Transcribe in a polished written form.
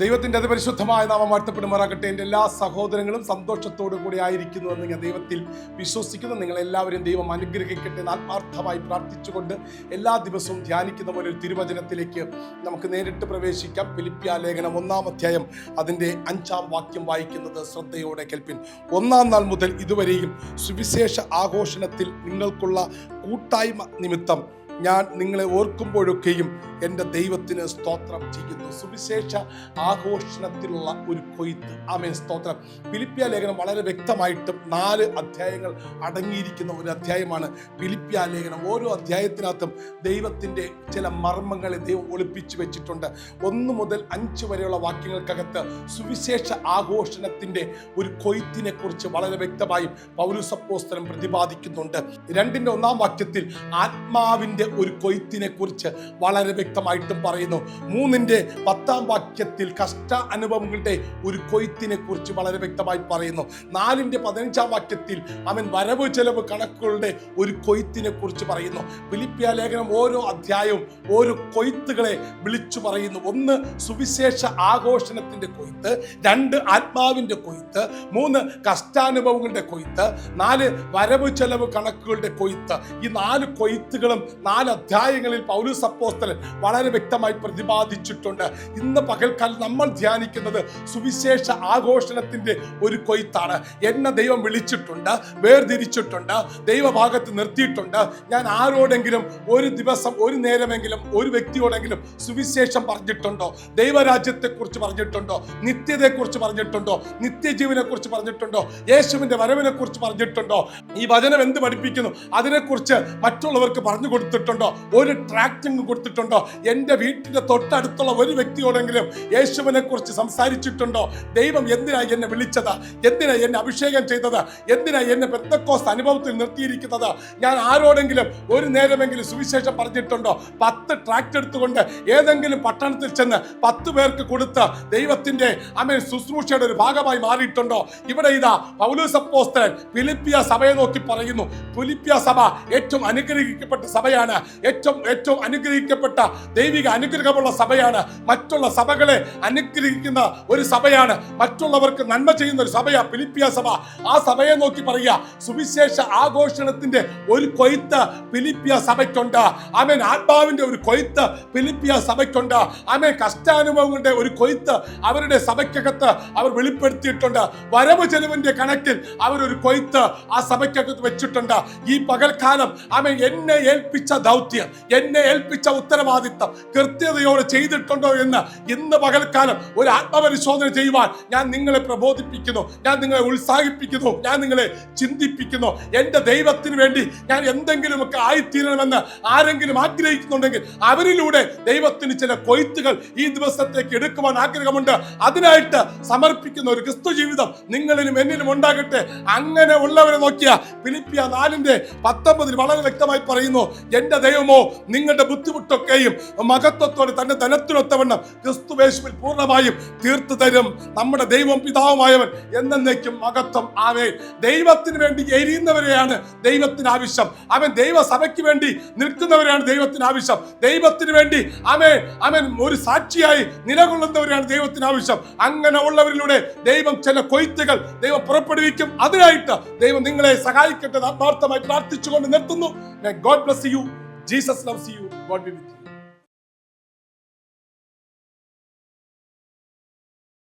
ദൈവത്തിൻ്റെ അതിപരിശുദ്ധമായ നാമം വാഴ്ത്തപ്പെടുമാറാകട്ടെ. എൻ്റെ എല്ലാ സഹോദരങ്ങളും സന്തോഷത്തോടു കൂടി ആയിരിക്കുന്നു എന്ന് ഞാൻ ദൈവത്തിൽ വിശ്വസിക്കുന്നു. നിങ്ങളെല്ലാവരും ദൈവം അനുഗ്രഹിക്കട്ടെ എന്ന് ആത്മാർത്ഥമായി പ്രാർത്ഥിച്ചുകൊണ്ട് എല്ലാ ദിവസവും ധ്യാനിക്കുന്ന പോലെ ഒരു തിരുവചനത്തിലേക്ക് നമുക്ക് നേരിട്ട് പ്രവേശിക്കാം. ഫിലിപ്പിയ ലേഖനം 1-ാം അധ്യായം അതിൻ്റെ 5-ാം വാക്യം വായിക്കുന്നത് ശ്രദ്ധയോടെ കേൾപ്പിൻ. 1-ാം നാൾ മുതൽ ഇതുവരെയും സുവിശേഷ ആഘോഷണത്തിൽ നിങ്ങൾക്കുള്ള കൂട്ടായ്മ നിമിത്തം ഞാൻ നിങ്ങളെ ഓർക്കുമ്പോഴൊക്കെയും എൻ്റെ ദൈവത്തിന് സ്തോത്രം ചെയ്യുന്നു. സുവിശേഷ ആഘോഷണത്തിലുള്ള ഒരു കൊയ്ത്ത്. ആമേൻ, സ്തോത്രം. ഫിലിപ്പിയ ലേഖനം വളരെ വ്യക്തമായിട്ടും 4 അധ്യായങ്ങൾ അടങ്ങിയിരിക്കുന്ന ഒരു അധ്യായമാണ് ഫിലിപ്പിയ ലേഖനം. ഓരോ അധ്യായത്തിനകത്തും ദൈവത്തിൻ്റെ ചില മർമ്മങ്ങളെ ദൈവം ഒളിപ്പിച്ചു വെച്ചിട്ടുണ്ട്. 1 മുതൽ 5 വരെയുള്ള വാക്യങ്ങൾക്കകത്ത് സുവിശേഷ ആഘോഷണത്തിൻ്റെ ഒരു കൊയ്ത്തിനെ കുറിച്ച് വളരെ വ്യക്തമായും പൗലോസ് അപ്പോസ്തലൻ പ്രതിപാദിക്കുന്നുണ്ട്. 2-ന്റെ 1-ാം വാക്യത്തിൽ ആത്മാവിൻ്റെ ഒരു കൊയ്ത്തിനെ കുറിച്ച് വളരെ വ്യക്തമായിട്ടും പറയുന്നു. 3-ന്റെ 10-ാം വാക്യത്തിൽ കഷ്ട അനുഭവങ്ങളുടെ ഒരു കൊയ്ത്തിനെ കുറിച്ച് വളരെ വ്യക്തമായി പറയുന്നു. 4-ന്റെ 15-ാം വാക്യത്തിൽ അവൻ വരവ് ചെലവ് കണക്കുകളുടെ ഒരു കൊയ്ത്തിനെ കുറിച്ച് പറയുന്നു. ഫിലിപ്പിയ ലേഖനം ഓരോ അധ്യായവും ഓരോ കൊയ്ത്തുകളെ വിളിച്ചു പറയുന്നു. 1 സുവിശേഷ ആഘോഷണത്തിന്റെ കൊയ്ത്ത്, 2 ആത്മാവിന്റെ കൊയ്ത്ത്, 3 കഷ്ടാനുഭവങ്ങളുടെ കൊയ്ത്ത്, 4 വരവ് ചെലവ് കണക്കുകളുടെ കൊയ്ത്ത്. ഈ 4 കൊയ്ത്തുകളും 4 അധ്യായങ്ങളിൽ പൗലോസ് അപ്പോസ്തലൻ വളരെ വ്യക്തമായി പ്രതിപാദിച്ചിട്ടുണ്ട്. ഇന്ന് പകൽക്കാലം നമ്മൾ ധ്യാനിക്കുന്നത് സുവിശേഷ ആഘോഷണത്തിന്റെ ഒരു കൊയ്ത്താണ്. എന്നെ ദൈവം വിളിച്ചിട്ടുണ്ട്, വേർതിരിച്ചിട്ടുണ്ട്, ദൈവഭാഗത്ത് നിർത്തിയിട്ടുണ്ട്. ഞാൻ ആരോടെങ്കിലും ഒരു ദിവസം ഒരു നേരമെങ്കിലും ഒരു വ്യക്തിയോടെങ്കിലും സുവിശേഷം പറഞ്ഞിട്ടുണ്ടോ? ദൈവരാജ്യത്തെ കുറിച്ച് പറഞ്ഞിട്ടുണ്ടോ? നിത്യതയെ കുറിച്ച് പറഞ്ഞിട്ടുണ്ടോ? നിത്യജീവനെ കുറിച്ച് പറഞ്ഞിട്ടുണ്ടോ? യേശുവിന്റെ വരവിനെ കുറിച്ച് പറഞ്ഞിട്ടുണ്ടോ? ഈ വചനം എന്ത് പഠിപ്പിക്കുന്നു അതിനെക്കുറിച്ച് മറ്റുള്ളവർക്ക് പറഞ്ഞു കൊടുത്തിട്ടുണ്ടോ? ഒരു ട്രാക്റ്റിംഗ് കൊടുത്തിട്ടുണ്ടോ? എൻ്റെ വീട്ടിന്റെ തൊട്ടടുത്തുള്ള ഒരു വ്യക്തിയോടെങ്കിലും യേശുവിനെ കുറിച്ച് സംസാരിച്ചിട്ടുണ്ടോ? ദൈവം എന്തിനാ എന്നെ വിളിച്ചത്? എന്തിനാ എന്നെ അഭിഷേകം ചെയ്തത്? എന്തിനാ എന്നെ പെന്തക്കോസ്ത് അനുഭവത്തിൽ നിർത്തിയിരിക്കുന്നത്? ഞാൻ ആരോടെങ്കിലും ഒരു നേരമെങ്കിലും സുവിശേഷം പറഞ്ഞിട്ടുണ്ടോ? 10 ട്രാക്റ്റ് എടുത്തുകൊണ്ട് ഏതെങ്കിലും പട്ടണത്തിൽ ചെന്ന് 10 പേർക്ക് കൊടുത്ത് ദൈവത്തിന്റെ ശുശ്രൂഷയുടെ ഒരു ഭാഗമായി മാറിയിട്ടുണ്ടോ? ഇവിടെ ഇതാ പൗലോസ് അപ്പോസ്തലൻ ഫിലിപ്പിയ സഭയെ നോക്കി പറയുന്നു. ഫിലിപ്പിയ സഭ ഏറ്റവും അനുഗ്രഹിക്കപ്പെട്ട സഭയാണ്, ഏറ്റവും അനുഗ്രഹിക്കപ്പെട്ട ദൈവിക അനുഗ്രഹമുള്ള സഭയാണ്, മറ്റുള്ള സഭകളെ അനുഗ്രഹിക്കുന്ന ഒരു സഭയാണ്, മറ്റുള്ളവർക്ക് നന്മ ചെയ്യുന്ന ഒരു സഭയാണ് ഫിലിപ്പിയ സഭ. ആ സഭയെ നോക്കി പറയുക, സുവിശേഷ ആഘോഷണത്തിന്റെ ഒരു കൊയ്ത്ത് ഫിലിപ്പിയ സഭയ്ക്കുണ്ട്. ആമേൻ. ആത്മാവിന്റെ ഒരു കൊയ്ത്ത് ഫിലിപ്പിയ സഭയ്ക്കുണ്ട്. ആമേൻ. കഷ്ടാനുഭവങ്ങളുടെ ഒരു കൊയ്ത്ത് അവരുടെ സഭയ്ക്കകത്ത് അവർ വെളിപ്പെടുത്തിയിട്ടുണ്ട്. വരവ് ചെലവിന്റെ കണക്കിൽ അവരൊരു കൊയ്ത്ത് ആ സഭയ്ക്കകത്ത് വെച്ചിട്ടുണ്ട്. ഈ പകൽക്കാലം ആമേൻ എന്നെ ഏൽപ്പിച്ച ദൗത്യം, എന്നെ ഏൽപ്പിച്ച ഉത്തരവാദിത്തം കൃത്യതയോടെ ചെയ്തിട്ടുണ്ടോ എന്ന് ഇന്ന് പകൽക്കാലം ഒരു ആത്മപരിശോധന ചെയ്യുവാൻ ഞാൻ നിങ്ങളെ പ്രബോധിപ്പിക്കുന്നു, ഞാൻ നിങ്ങളെ ഉത്സാഹിപ്പിക്കുന്നു, ഞാൻ നിങ്ങളെ ചിന്തിപ്പിക്കുന്നു. എൻ്റെ ദൈവത്തിന് വേണ്ടി ഞാൻ എന്തെങ്കിലുമൊക്കെ ആയിത്തീരണമെന്ന് ആരെങ്കിലും ആഗ്രഹിക്കുന്നുണ്ടെങ്കിൽ അവരിലൂടെ ദൈവത്തിന് ചില കൊയ്ത്തുകൾ ഈ ദിവസത്തേക്ക് എടുക്കുവാൻ ആഗ്രഹമുണ്ട്. അതിനായിട്ട് സമർപ്പിക്കുന്ന ഒരു ക്രിസ്തു ജീവിതം നിങ്ങളിലും എന്നിലും ഉണ്ടാകട്ടെ. അങ്ങനെ ഉള്ളവരെ നോക്കിയ ഫിലിപ്പിയ 4-19 വളരെ വ്യക്തമായി പറയുന്നു, എൻ്റെ ദൈവമോ നിങ്ങളുടെ ബുദ്ധിമുട്ടൊക്കെയും മഹത്വത്തോടെ തന്റെ ധനത്തിനൊത്തവണ്ണം ക്രിസ്തുയേശുവിൽ പൂർണ്ണമായും തീർത്തു തരും. നമ്മുടെ ദൈവം പിതാവുമായവൻ എന്നേക്കും മഹത്വം. ആമേൻ. ദൈവത്തിന് വേണ്ടി എരിയുന്നവരെയാണ് ദൈവത്തിന് ആവശ്യം. അവൻ ദൈവസഭയ്ക്ക് വേണ്ടി നിൽക്കുന്നവരെയാണ് ദൈവത്തിന് ആവശ്യം. ദൈവത്തിന് വേണ്ടി അവൻ ഒരു സാക്ഷിയായി നിലകൊള്ളുന്നവരെയാണ് ദൈവത്തിന് ആവശ്യം. അങ്ങനെ ഉള്ളവരിലൂടെ ദൈവം ചില കൊയ്ത്തുകൾ ദൈവം പുറപ്പെടുവിക്കും. അതിനായിട്ട് ദൈവം നിങ്ങളെ സഹായിക്കട്ടെ ആത്മാർത്ഥമായി പ്രാർത്ഥിച്ചുകൊണ്ട് നിർത്തുന്നു. God bless you. Jesus loves you. God be with you.